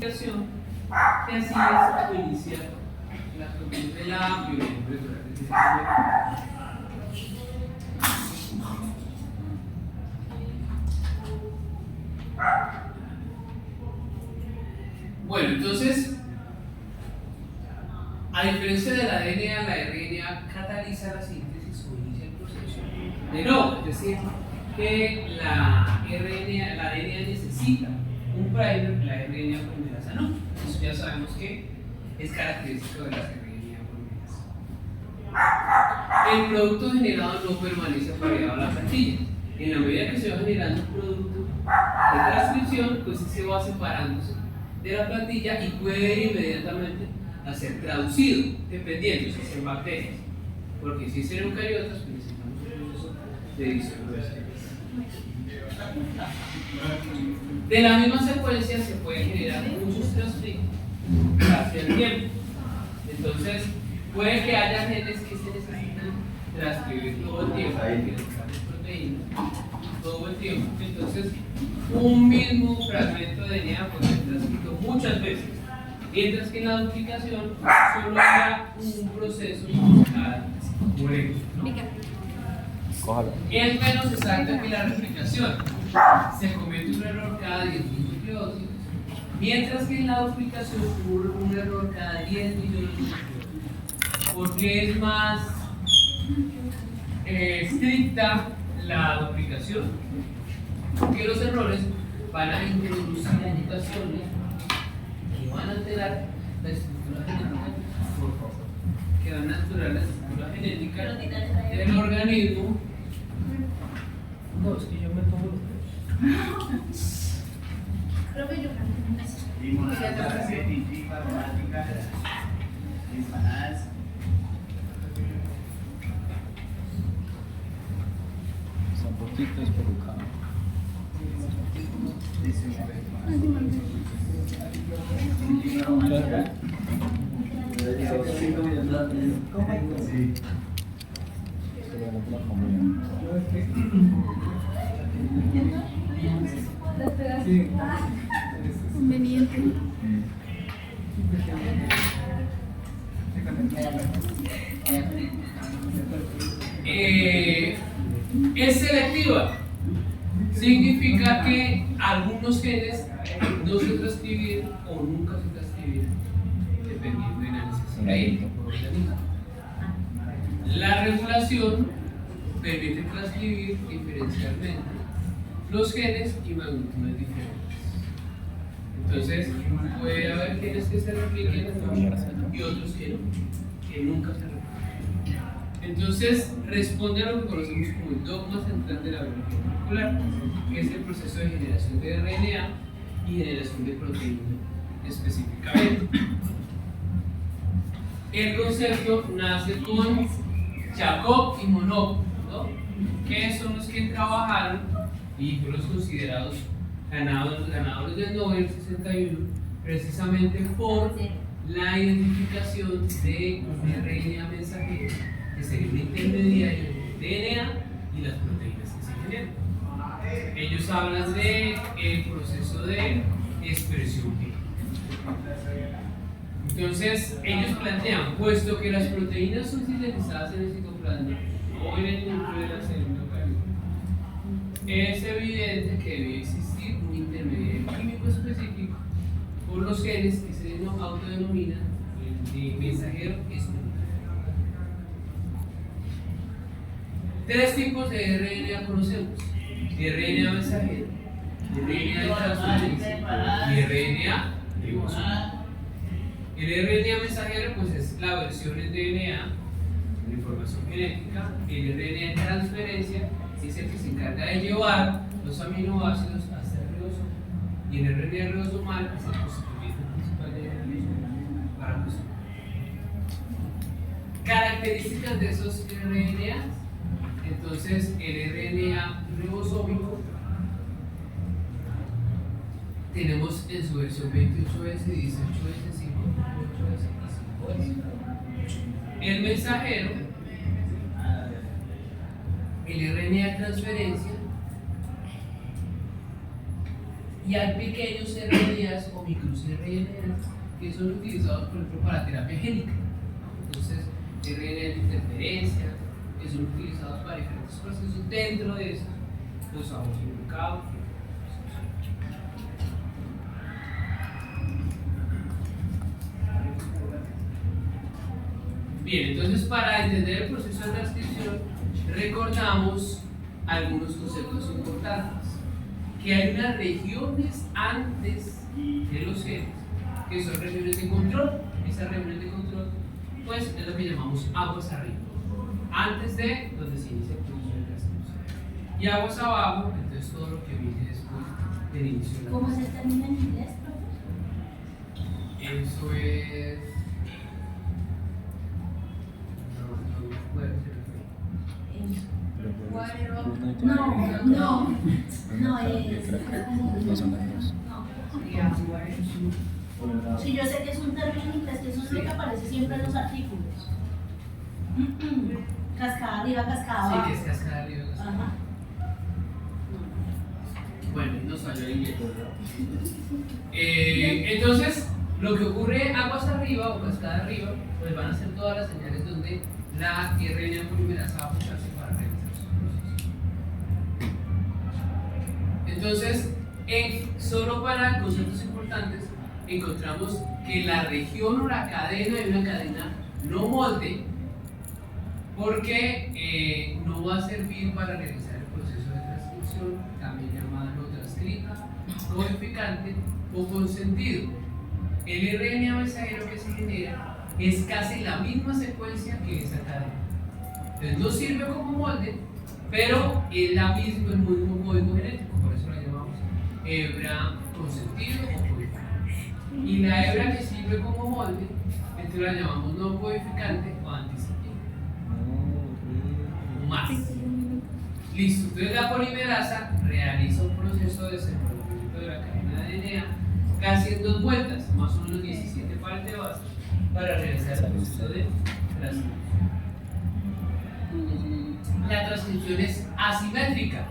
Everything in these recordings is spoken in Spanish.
duplicación que así es como inicia la proteína de la biomolecular de ese Bueno, entonces, a diferencia de la DNA, la RNA cataliza la síntesis o inicia el proceso de nuevo, es decir, que la DNA necesita un primer, la RNA polimerasa no. Eso ya sabemos que es característico de las RNA polimerasa. El producto generado no permanece apareado a la plantilla. En la medida que se va generando un producto de transcripción, pues se va separándose de la plantilla y puede inmediatamente a ser traducido, dependiendo si es en bacterias, porque si es en eucariotas, pues necesitamos un proceso de edición reversible. De la misma secuencia se pueden generar muchos transcriptos hacia el tiempo. Entonces, puede que haya genes que se necesitan transcribir todo el tiempo, que necesitan proteínas todo el tiempo. Entonces, un mismo fragmento de DNA puede ser transcrito muchas veces, mientras que en la duplicación solo hay un proceso cada molécula, ¿no? Es menos exacto que la replicación. Se comete un error cada 10.000 nucleótidos, mientras que en la duplicación ocurre un error cada 10 millones de nucleótidos, porque es más estricta la duplicación, porque los errores van a introducir mutaciones que van a alterar la estructura genética, que van a alterar la estructura genética del organismo. No, es que yo me pongo los dedos. Profe, yo Son poquitos, pero cada. conveniente. Es selectiva. Significa que algunos genes no se transcriben o nunca se transcriben, dependiendo de la necesidad por organismo. La regulación permite transcribir diferencialmente los genes y magnitudes diferentes. Entonces, puede haber genes que se repliquen y otros que no, que nunca se repliquen. Entonces, responde a lo que conocemos como el dogma central de la biología molecular, que es el proceso de generación de RNA y generación de proteína específicamente. El concepto nace con Jacob y Monod, ¿no? Que son los que trabajaron y fueron los considerados ganadores del Nobel 61, precisamente por la identificación de un RNA mensajero, que sería un intermediario entre el DNA y las proteínas que se generan. Ellos hablan de el proceso de expresión viva. Entonces, ellos plantean, puesto que las proteínas son sintetizadas en el citoplasma o en el núcleo de la célula eucariota, es evidente que debe existir un intermediario químico específico por los genes que se autodenominan mensajero espontáneo. Tres tipos de RNA conocemos: RNA mensajero, RNA de transferencia y RNA ribosómico. El RNA mensajero pues es la versión en DNA de información genética. El RNA de transferencia es el que se encarga de llevar los aminoácidos hasta el ribosoma, y el RNA ribosomal es el constituyente principal del ribosoma para cocinar. Características de esos RNA. Entonces, el RNA ribosómico tenemos en su versión 28S, 18S, 58S y 5S. El mensajero, el RNA de transferencia, Y hay pequeños RNAs o microRNAs que son utilizados, por ejemplo, para terapia génica. Entonces, RNA de interferencia, que son utilizados para diferentes procesos. Dentro de eso, los usamos involucrados. Bien, entonces para entender el proceso de transcripción, recordamos algunos conceptos importantes. Que hay unas regiones antes de los genes, que son regiones de control. Esas regiones de control, pues es lo que llamamos aguas arriba, antes de donde se inicia el proceso de transcripción. Y aguas abajo, entonces todo lo que viene después del inicio de la ¿Cómo se termina en inglés, profe? Eso es. No me acuerdo. No, es. Sí, yo sé que es un término en inglés, que eso es lo que aparece siempre en los artículos. Cascada arriba, cascada abajo. Sí, que es cascada arriba. Ajá. Bueno, nos falló el inglés. Entonces, lo que ocurre aguas arriba o cascada arriba, pues van a ser todas las señales donde la RNA polimerasa va a apuntarse para realizar su proceso. Entonces, solo para conceptos importantes, encontramos que la región o la cadena es una cadena no molde, porque no va a servir para realizar el proceso de transcripción, también llamada no transcrita, codificante o consentido. El RNA mensajero que se genera es casi la misma secuencia que esa cadena. Entonces no sirve como molde, pero es la misma, el mismo código genético, por eso la llamamos hebra consentido o codificante. Y la hebra que sirve como molde, entonces la llamamos no codificante o anticipante. Más. Listo, entonces la polimerasa realiza un proceso de desenvolvimiento de la cadena de DNA casi en 2 vueltas, más o menos 17 pares de bases, para realizar el proceso de transcripción. La transcripción es asimétrica,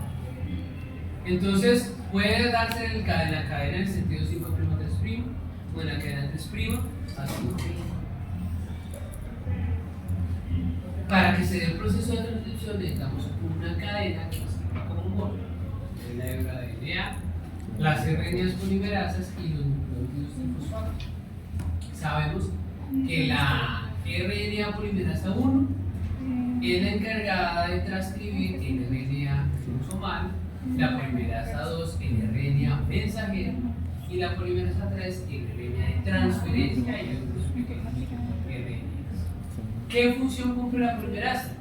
entonces puede darse en la cadena en el sentido 5' 3' o en la cadena 3', así. Para que se dé el proceso de transcripción necesitamos una cadena que sirva como molde, es la hebra de DNA, las RNAs polimerasas y los nucleótidos trifosfato. Sabemos que la RNA polimerasa 1 es la encargada de transcribir el RNA ribosomal, la polimerasa 2 el RNA mensajero y la polimerasa 3 el RNA de transferencia y otros pequeños RNAs. ¿Qué función cumple la polimerasa?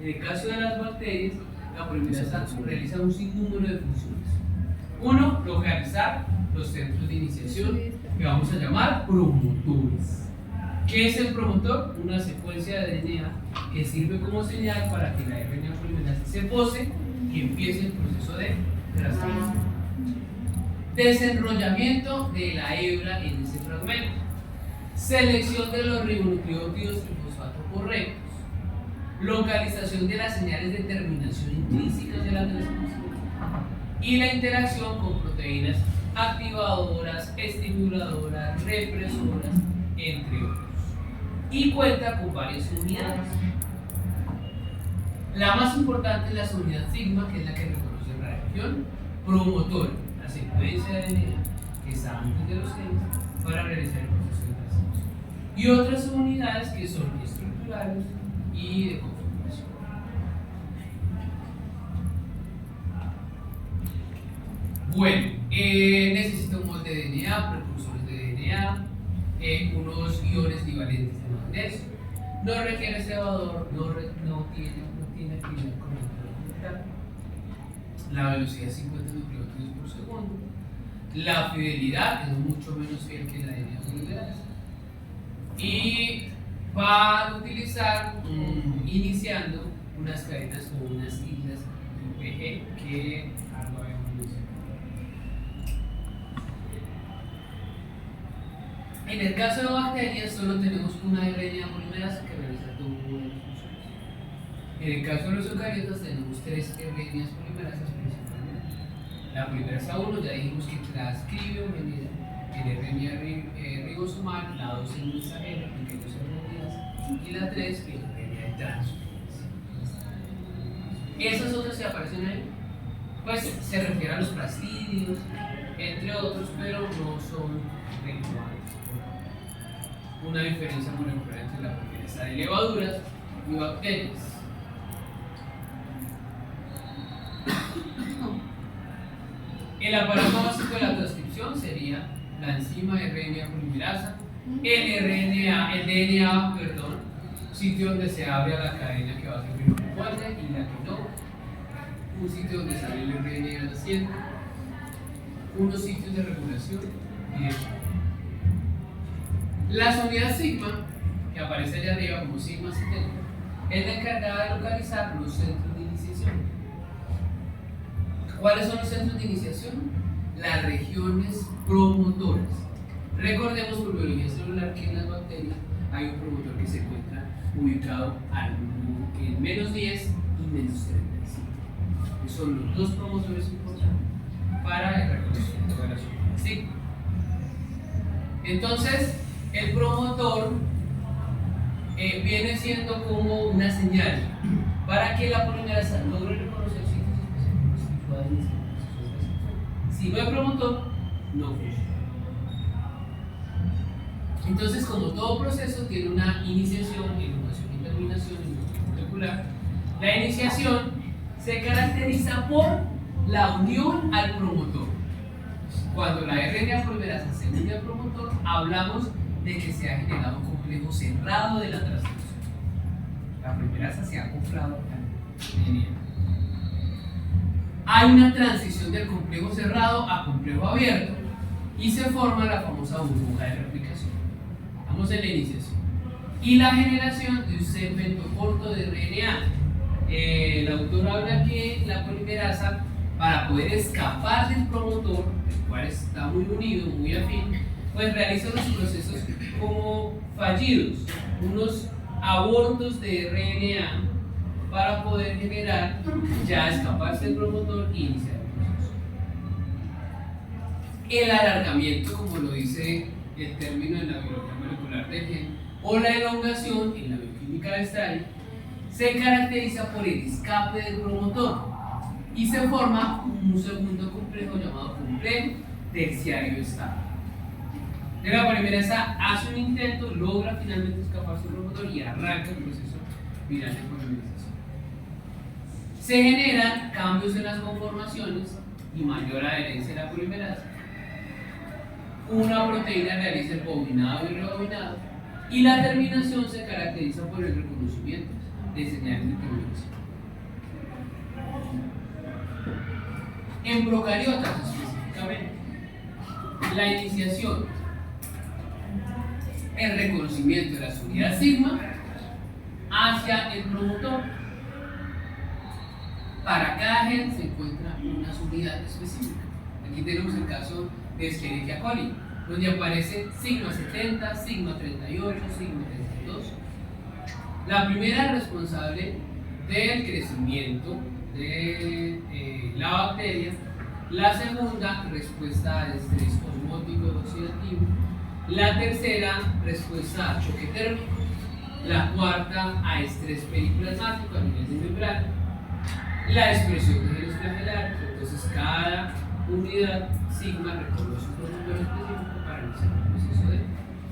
En el caso de las bacterias, la polimerasa realiza un sinnúmero de funciones. Uno, localizar los centros de iniciación que vamos a llamar promotores. ¿Qué es el promotor? Una secuencia de DNA que sirve como señal para que la RNA polimerasa se pose y empiece el proceso de transcripción. Desenrollamiento de la hebra en ese fragmento. Selección de los ribonucleótidos trifosfato correctos. Localización de las señales de terminación intrínsecas de la transcripción. Y la interacción con proteínas activadoras, estimuladoras, represoras, entre otros. Y cuenta con varias unidades. La más importante es la unidad sigma, que es la que reconoce la región promotora, la secuencia de DNA que está antes de los genes para realizar el proceso de transcripción. Y otras unidades que son estructurales y de conformación. Bueno, necesita un molde de DNA, precursores de DNA, unos iones divalentes de magnesio, no requiere cebador, no tiene actividad conectada, la velocidad es 50 nucleótidos por segundo, la fidelidad es mucho menos fiel que la de DNA polimerasa, y van a utilizar iniciando unas cadenas o unas islas UPG que algo habíamos mencionado. En el caso de bacterias solo tenemos una RNA polimerasa que realiza todas las funciones. En el caso de los eucariotas tenemos 3 RNAs polimerasas principalmente. La polimerasa 1 ya dijimos que transcribe o genera el RNA ribosomal, la 2 es mensajera, pequeños RNAs, y la 3 que es el RNA de transcripción. ¿Esas otras que aparecen ahí? Pues se refiere a los plastidios, entre otros, pero no son relevantes. Una diferencia molecular entre la polimerasa de levaduras y bacterias. El aparato básico de la transcripción sería la enzima RNA polimerasa, el DNA, sitio donde se abre a la cadena que va a servir como puente y la que no, un sitio donde sale el RNA naciente, unos sitios de regulación y eso. La unidad sigma, que aparece allá arriba como sigma 70, es la encargada de localizar los centros de iniciación. ¿Cuáles son los centros de iniciación? Las regiones promotoras. Recordemos por biología celular que en las bacterias hay un promotor que se encuentra ubicado en menos 10 y menos 35. Que son los dos promotores importantes para el reconocimiento de la unidad sigma. Entonces, el promotor viene siendo como una señal para que la polimerasa logre reconocer sitios específicos y pueda iniciar un proceso de transcripción. Si no hay promotor, no funciona. Entonces, como todo proceso tiene una iniciación, enunciación y terminación molecular, la iniciación se caracteriza por la unión al promotor. Cuando la RNA polimerasa se une al promotor, hablamos de que se ha generado un complejo cerrado de la transcripción. La polimerasa se ha acoplado al DNA. Hay una transición del complejo cerrado a complejo abierto y se forma la famosa burbuja de replicación. Vamos en la iniciación. Y la generación de un segmento corto de RNA. El autor habla que la polimerasa, para poder escapar del promotor, el cual está muy unido, muy afín, pues realiza los procesos como fallidos, unos abortos de RNA para poder generar, ya escaparse del promotor e iniciar el proceso. El alargamiento, como lo dice el término en la biología molecular del gen, o la elongación en la bioquímica de Stray, se caracteriza por el escape del promotor y se forma un segundo complejo llamado complejo terciario estable. La polimerasa hace un intento, logra finalmente escapar su promotor y arranca el proceso viral de polimerización. Se generan cambios en las conformaciones y mayor adherencia a la polimerasa. Una proteína realiza el bobinado y rebobinado y la terminación se caracteriza por el reconocimiento de señales de terminación. En procariotas específicamente, la iniciación, el reconocimiento de la unidad sigma hacia el promotor. Para cada gen se encuentra una unidad específica. Aquí tenemos el caso de Escherichia coli, donde aparece sigma 70, sigma 38, sigma 32. La primera responsable del crecimiento de la bacteria, la segunda respuesta al estrés osmótico y oxidativo, la tercera respuesta a choque térmico, la cuarta a estrés periplasmático a nivel de membrana, la expresión de genes flagelares. Entonces cada unidad sigma reconoce un promotor específico para iniciar el proceso de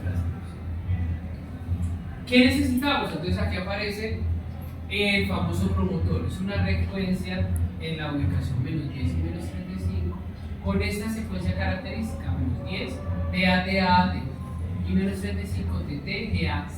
transcripción. ¿Qué necesitamos? Entonces aquí aparece el famoso promotor. Es una frecuencia en la ubicación menos 10 y menos 35 con esta secuencia característica: menos 10 DA y menos 35 TT DA.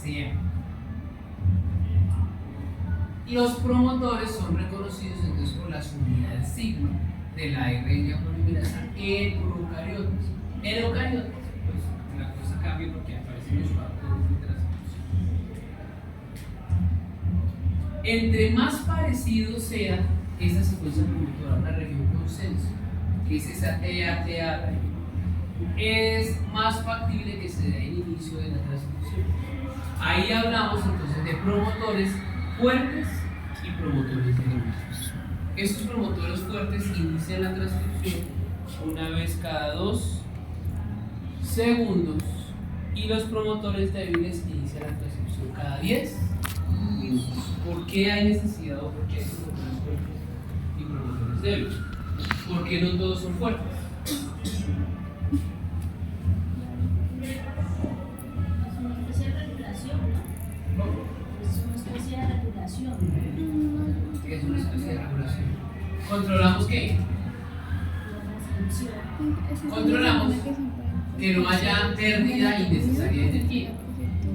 Los promotores son reconocidos entonces por las unidades sigma de la RNA polimerasa en procariotas. En eucariotas, pues la cosa cambia porque aparecen los factores de transcripción. Entre más parecido sea esa secuencia promotora a una región consenso, que es esa TA, es más factible que se dé el inicio de la transcripción. Ahí hablamos entonces de promotores fuertes y promotores débiles. Estos promotores fuertes inician la transcripción una vez cada 2 segundos y los promotores débiles inician la transcripción cada 10 minutos. ¿Por qué hay necesidad o por qué hay promotores fuertes y promotores débiles? ¿Por qué no todos son fuertes? Es una especie de regulación, ¿no? Es una especie de regulación. Es una especie de regulación. ¿Controlamos qué? La transcripción. Controlamos que no haya pérdida innecesaria de energía.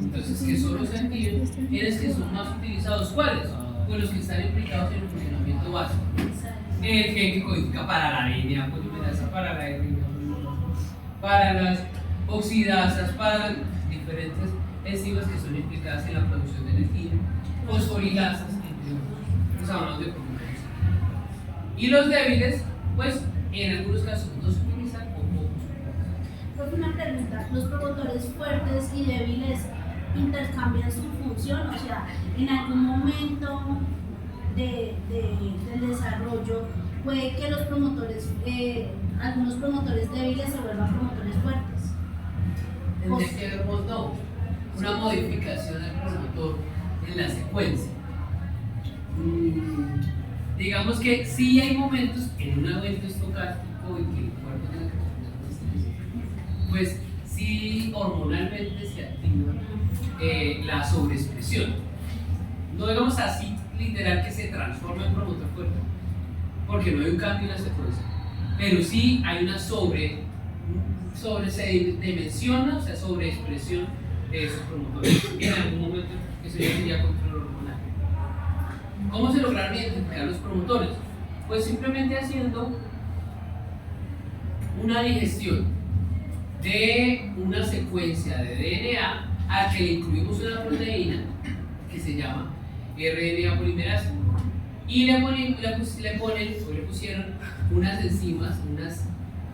Entonces, ¿qué son los sentidos? Tienes que son más utilizados. ¿Cuáles? Pues los que están implicados en el funcionamiento básico. El gen que codifica para la línea polimerasa, para la RNA, para las oxidasas, para diferentes enzimas que son implicadas en la producción de energía, fosforilasas, entre otros. Pues hablamos de promotores. Y los débiles, pues en algunos casos no se utilizan o poco se utilizan. Una pregunta, ¿los promotores fuertes y débiles intercambian su función? O sea, en algún momento del desarrollo puede que los promotores, algunos promotores débiles se vuelvan promotores fuertes. Tendría que haber una modificación del promotor en la secuencia. Digamos que sí hay momentos en un evento estocástico en que el cuerpo tiene que responder con estrés, pues sí hormonalmente se activa la sobreexpresión. No digamos así literal que se transforma en promotor fuerte, porque no hay un cambio en la secuencia, pero sí hay una se dimensiona, o sea, sobreexpresión de esos promotores en algún momento. Eso ya sería control hormonal. ¿Cómo se lograron identificar los promotores? Pues simplemente haciendo una digestión de una secuencia de DNA a que le incluimos una proteína que se llama RNA polimerasa y le pusieron unas enzimas,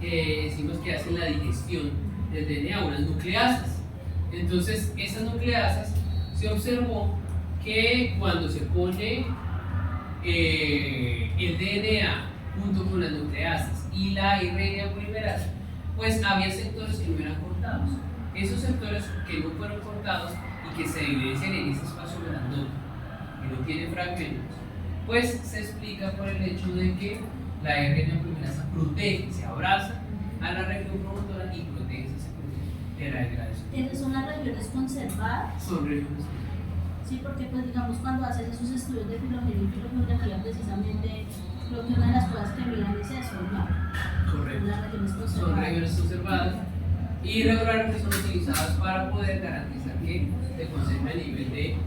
enzimas que hacen la digestión del DNA, unas nucleasas. Entonces esas nucleasas se observó que cuando se pone el DNA junto con las nucleasas y la RNA polimerasa, pues había sectores que no eran cortados. Esos sectores que no fueron cortados y que se evidencian en ese espacio grandote, que no tiene fragmentos, pues se explica por el hecho de que la RNA polimerasa protege, se abraza a la región promotora y protege esa secuencia de la degradación. ¿Esas son las regiones conservadas? Son regiones. Sí, porque pues digamos cuando haces esos estudios de filogenia y filografía precisamente creo que una de las cosas que miran es eso, ¿no? Correcto. Las regiones conservadas. Son regiones conservadas y regularmente son utilizadas para poder garantizar que se conserve el nivel de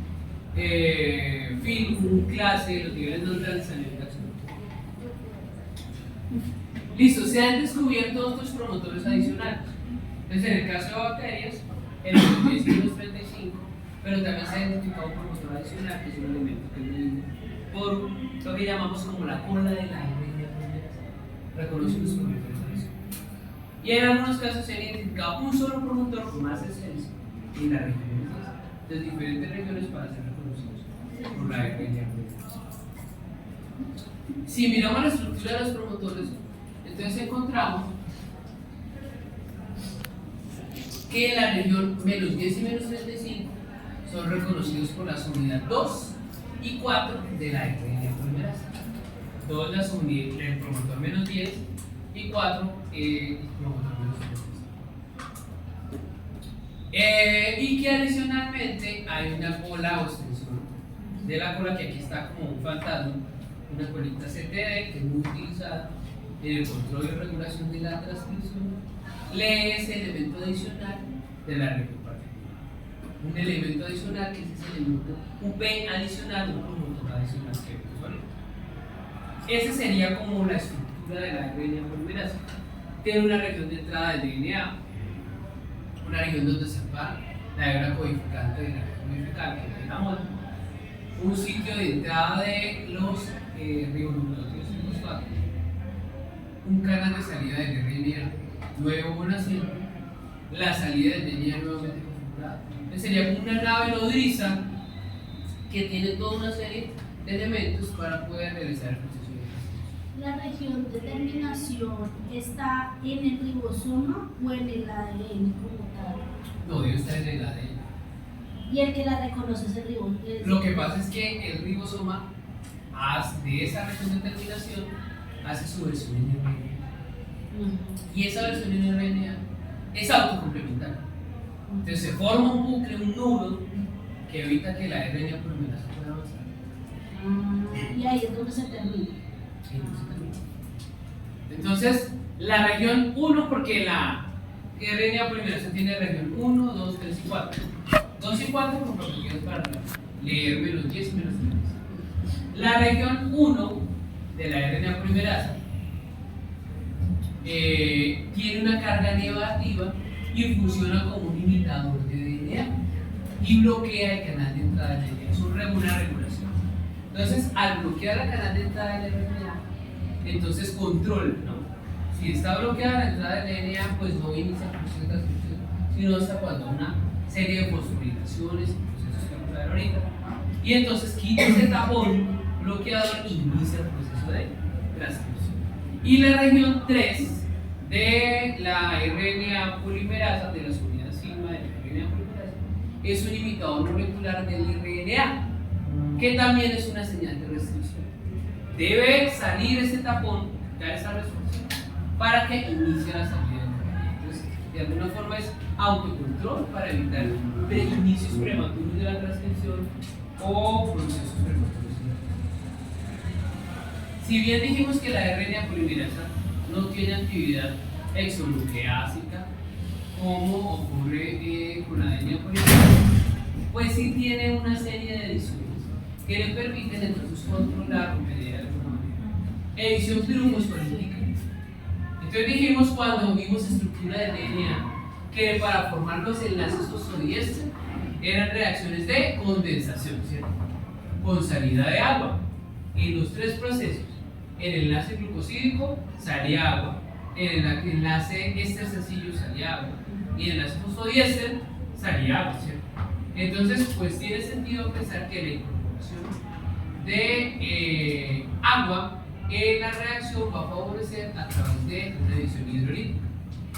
film, clase, los niveles no transicionales. Listo, se han descubierto otros promotores adicionales. Entonces, en el caso de bacterias, en los 10 y los 35, pero también se ha identificado un promotor adicional, que es un elemento que es medido por lo que llamamos como la cola de la RNA polimerasa. Reconoce los promotores adicionales. Y en algunos casos se ha identificado un solo promotor con más esencia en las regiones de diferentes regiones para ser reconocidos por la RNA polimerasa. Si miramos la estructura de los promotores, entonces encontramos que en la región menos 10 y menos 35 son reconocidos por la subunidad 2 y 4 de la RNA polimerasa. 2 la subunidad, el promotor menos 10 y 4 el promotor menos 13. Y que adicionalmente hay una cola o extensión de la cola que aquí está como un fantasma, una colita CTD que es muy utilizada en el control y regulación de la transcripción. Lee ese elemento adicional de la región particular. Un elemento adicional que es ese elemento UP adicional, un promotor adicional que es. Esa sería como la estructura de la RNA polimerasa. Tiene una región de entrada del DNA, una región donde se separa la hebra codificante de la codificante, que es la mol, un sitio de entrada de los ribonucleótidos y fosfatos, un canal de salida del RNA nuevo naciente, la salida del DNA nuevamente configurada. Sería como una nave nodriza que tiene toda una serie de elementos para poder realizar el proceso de transición. la región de terminación está en el ribosoma o en el ADN como tal? No, debe estar en el ADN. Y el que la reconoce es el ribosoma. Lo que pasa es que el ribosoma de esa región de terminación hace su versión en RNA. Y esa versión en RNA es autocomplementaria. Entonces se forma un bucle, un nudo, que evita que la RNA polimerasa pueda avanzar. Y ahí es donde se termina. Sí, no se termina. Entonces, la región 1, porque la RNA polimerasa tiene región 1, 2, 3 y 4. 2 y 4 comprometidos para leer menos 10 y menos 3. La región 1 de la RNA polimerasa tiene una carga negativa y funciona como un imitador de DNA y bloquea el canal de entrada del DNA. Es una regulación. Entonces, al bloquear el canal de entrada del RNA, entonces controla, ¿no? Si está bloqueada la entrada del DNA, pues no inicia el proceso de transcripción, sino hasta cuando una serie de fosforilaciones, procesos que vamos a ver ahorita, y entonces quita ese tapón bloqueador e inicia el proceso de transcripción. Y la región 3 de la RNA polimerasa, de la subunidad sigma de la RNA polimerasa, es un imitador molecular del RNA, que también es una señal de restricción. Debe salir ese tapón, quitar esa restricción, para que inicie la salida del RNA. Entonces, de alguna forma es autocontrol para evitar inicios prematuros de la transcripción o procesos prematuros. Si bien dijimos que la RNA polimerasa no tiene actividad exonucleásica, como ocurre con la DNA polimerasa, pues sí tiene una serie de ediciones que le permiten entonces controlar o medir de alguna manera. Edición pirofosfolítica. Entonces dijimos cuando vimos estructura de DNA que para formar los enlaces fosfodiéster eran reacciones de condensación, ¿cierto? Con salida de agua. En los 3 procesos, en el enlace glucosídico salía agua, en el enlace éster sencillo salía agua y en el enlace fosfodiéster salía agua, ¿cierto? Entonces, pues tiene sentido pensar que la incorporación de agua en la reacción va a favorecer a través de una adición hidrolítica,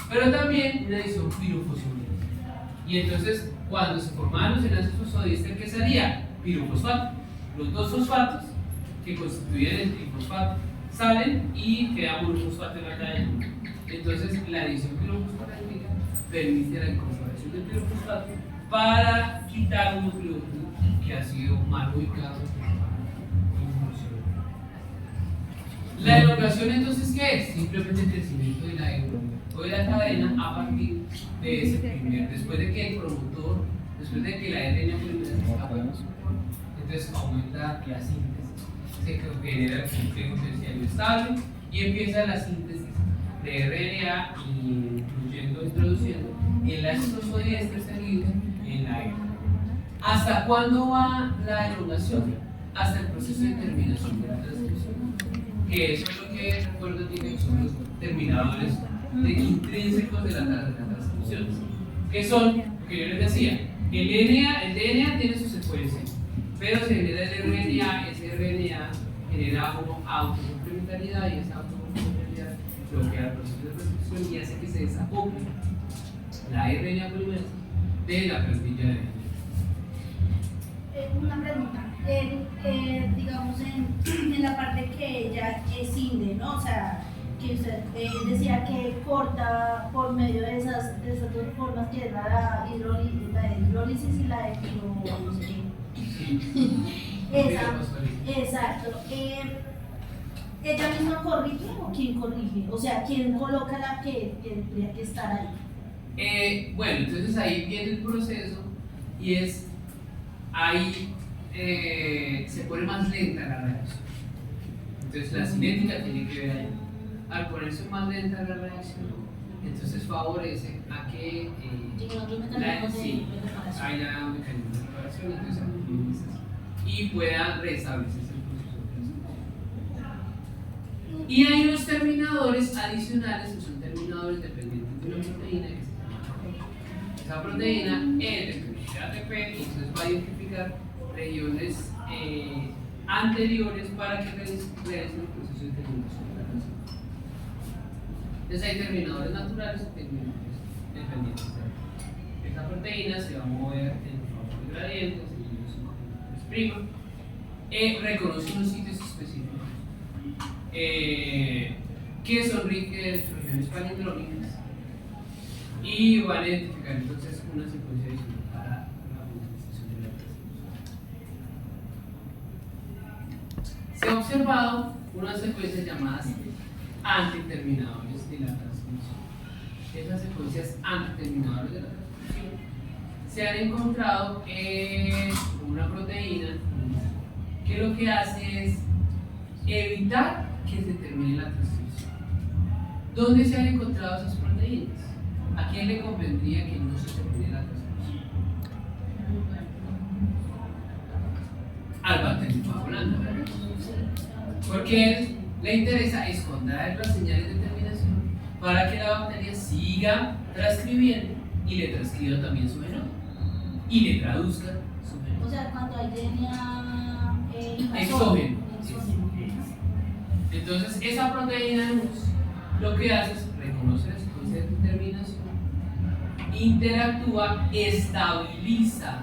pero también una adición pirofosfolítica. Y entonces, cuando se formaban los enlaces fosfodiéster, ¿qué salía? Pirofosfato. Los 2 fosfatos que constituyen el trifosfato salen y queda un fosfato en la cadena. Entonces, la adición pirofosfolítica permite la incorporación del pirofosfato para quitar un nucleótido que ha sido mal ubicado. La elongación, entonces, ¿qué es? Simplemente el crecimiento de la hemoglobina o de la cadena a partir de ese después de que el promotor, después de que la RNA polimerasa está bueno, entonces aumenta la síntesis, se genera el complejo terciario estable y empieza la síntesis de RNA, introduciendo enlaces fosfodiéster seguidos en la hemoglobina. ¿Hasta cuándo va la elongación? Hasta el proceso de terminación de la transcripción, que eso es lo que recuerdo tiene, son los terminadores intrínsecos de la transcripción, que son lo que yo les decía, el DNA tiene su secuencia, pero se genera el RNA, ese RNA genera una autocomplementariedad y esa autocomplementariedad bloquea el proceso de transcripción y hace que se desacople la RNA polimerasa de la plantilla de DNA. Una pregunta, digamos en la parte que ella escinde, ¿no? O sea, que usted decía que corta por medio de esas 2 formas, que es la hidrólisis y la de no sé qué. Exacto. ¿Ella misma corrige o quién corrige? O sea, ¿quién coloca la que tendría que estar ahí? Bueno, entonces ahí viene el proceso y es ahí se pone más lenta la reacción. Entonces la cinética tiene que ver ahí. Al ponerse más lenta la reacción, entonces favorece a que haya un mecanismo de preparación y pueda restablecerse el proceso. Y hay unos terminadores adicionales que son terminadores dependientes de una proteína que se llama esa proteína es de ATP, y entonces va a identificar regiones anteriores para que realicen el proceso proceso de terminación de la transcripción. Entonces hay terminadores naturales y terminadores dependientes de esta proteína. Se va a mover en forma de gradientes, prima, reconoce unos sitios específicos que son regiones palindrómicas y van a identificar entonces una secuencia adicional para la manifestación de la transcripción. Se ha observado unas secuencias llamadas antiterminadores de la transcripción. Esas secuencias antiterminadores de la transcripción se han encontrado en una proteína que lo que hace es evitar que se termine la transcripción. ¿Dónde se han encontrado esas proteínas? ¿A quién le convendría que no se termine la transcripción? Al bacterio coagulante. Porque le interesa es contraer las señales de terminación para que la bacteria siga transcribiendo y le transcriba también su genoma y le traduzca su genoma. O sea, cuando hay DNA exógeno. Entonces, esa proteína de luz lo que hace es reconocer la secuencia de terminación, interactúa, estabiliza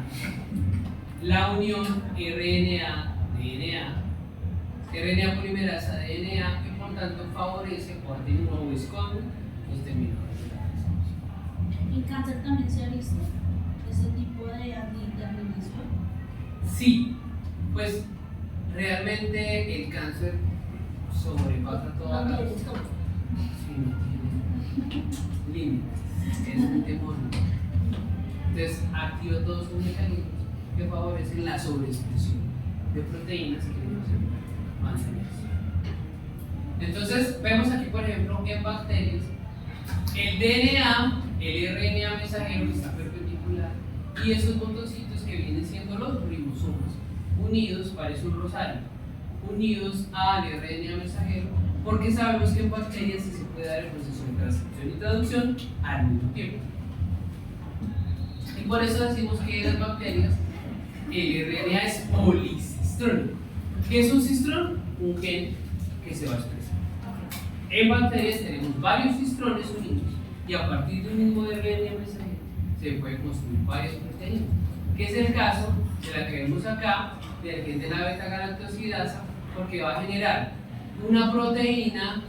la unión RNA-DNA, RNA polimerasa DNA, y por tanto favorece o atenúa o esconde los terminadores de la transcripción. ¿En cáncer también se ha visto ese tipo de antiterminación? Sí, pues realmente el cáncer sobrepasa todas No las... tiene todo. Sí, no tiene límites, es un demonio. Entonces activa todos sus mecanismos que favorecen la sobreexpresión de proteínas que no se mantenerse. Entonces vemos aquí, por ejemplo, en bacterias, el DNA, el RNA mensajero está perpendicular y esos botoncitos que vienen siendo los ribosomas unidos, parece un rosario, unidos al RNA mensajero, porque sabemos que en bacterias sí se puede dar el proceso de transcripción y traducción al mismo tiempo. Y por eso decimos que en las bacterias el RNA es policistrónico. ¿Qué es un cistrón? Un gen que se va a expresar. En bacterias tenemos varios cistrones unidos y a partir de un mismo RNA mensajero se puede construir varias proteínas, que es el caso de la que vemos acá, del gen de la beta-galactosidasa, porque va a generar una proteína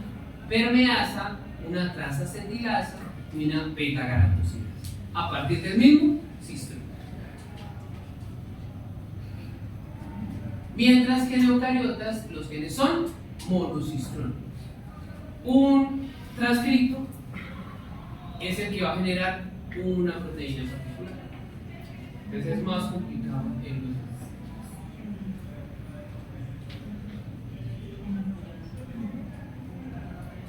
permeasa, una transacendilasa y una beta-galactosidasa a partir del mismo cistrón. Mientras que en eucariotas los genes son monocistrónicos. Un transcrito es el que va a generar una proteína en particular. Entonces es más complicado en los demás.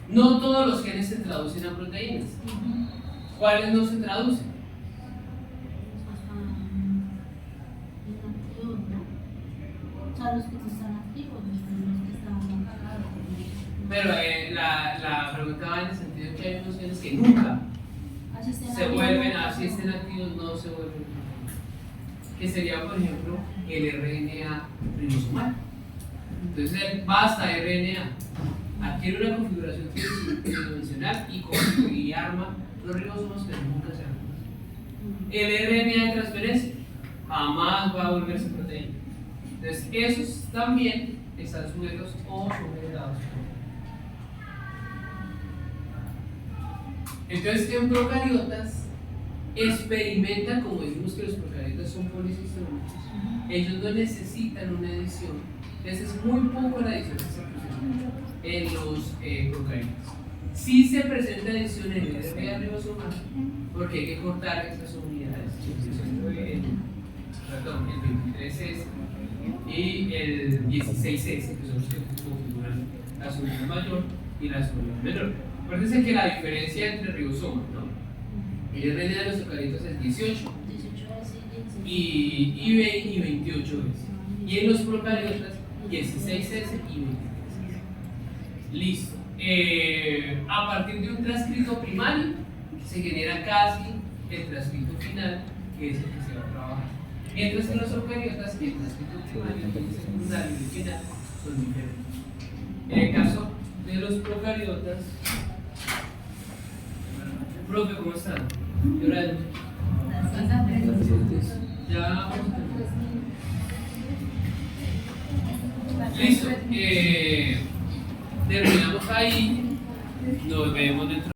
No todos los genes se traducen a proteínas. ¿Cuáles no se traducen? O sea, los que están activos, los que están apagados. Pero la pregunta va en el sentido de que hay unos genes que nunca se vuelven, así estén activos, no se vuelven. Que sería, por ejemplo, el RNA ribosomal. Entonces, basta RNA, adquiere una configuración tridimensional y arma los ribosomas, pero nunca se arman. El RNA de transferencia jamás va a volverse proteína. Entonces, esos también están sujetos o son generados. Entonces, en procariotas experimentan, como decimos que los procariotas son policistrónicos, ellos no necesitan una edición. Entonces, es muy poco la edición que se presenta en los procariotas. Sí se presenta edición en el RNA ribosomal, porque hay que cortar esas unidades. El 23S y el 16S, que son los que configuran la subunidad mayor y la subunidad menor. Acuérdense que la diferencia entre ribosomas, ¿no? El RNA de los eucariotas es 18 y 28S. Y en los procariotas 16S y 23S. Listo. A partir de un transcrito primario se genera casi el transcrito final, que es el que se va a trabajar. Mientras que en los eucariotas el transcrito primario, el secundario y el final son diferentes. En el caso procariotas. Profe, ¿cómo están? ¿Qué hora es? Ya vamos a terminar. Listo. Terminamos ahí. Nos vemos dentro.